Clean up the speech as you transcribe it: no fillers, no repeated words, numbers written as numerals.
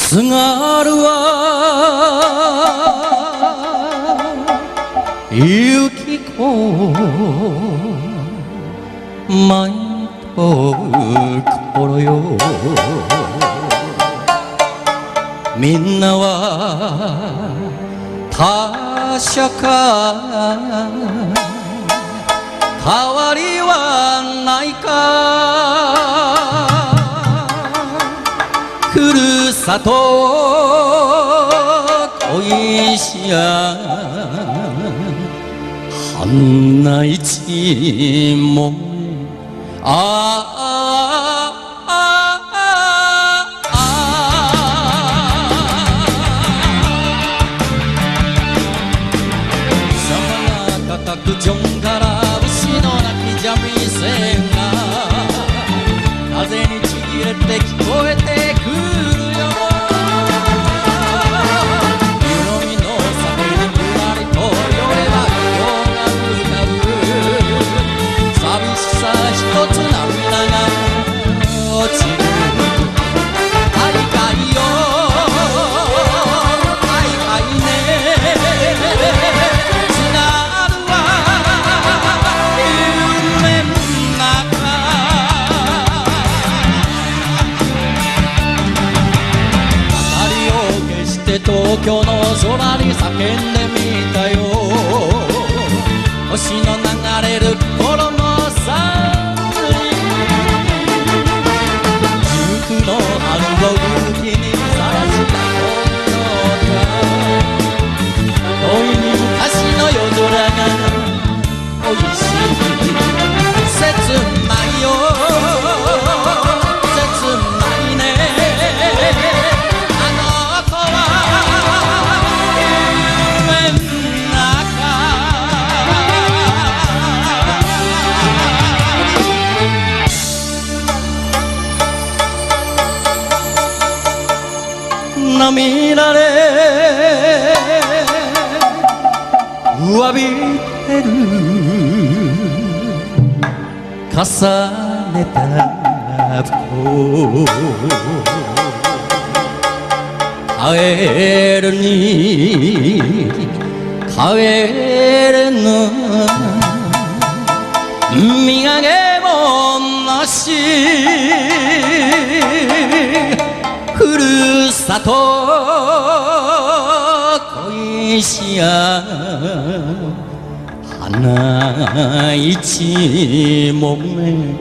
津軽は雪子舞と心よ、みんなは他者か変わりはないか、ふるさと恋しや半内一門、さまが叩くジョンから牛の鳴き三味線が風にちぎれて聞こえてくるよ。湯飲みの酒にぶらりと酔えば今日が歌う、寂しさ一つ涙が落ちる。大海よ大海ね、津軽は夢の中、明かりを消して東京の空に叫んでみたよ。星の流れる心のさの春を雪にさらした恋の歌、遠いに昔の夜空がおいしい、切ないよ切ないね、あの子は夢の涙で詫びてる重ねた不幸、帰るに帰れぬ見上げもなし、ふるさと恋しや花一門目、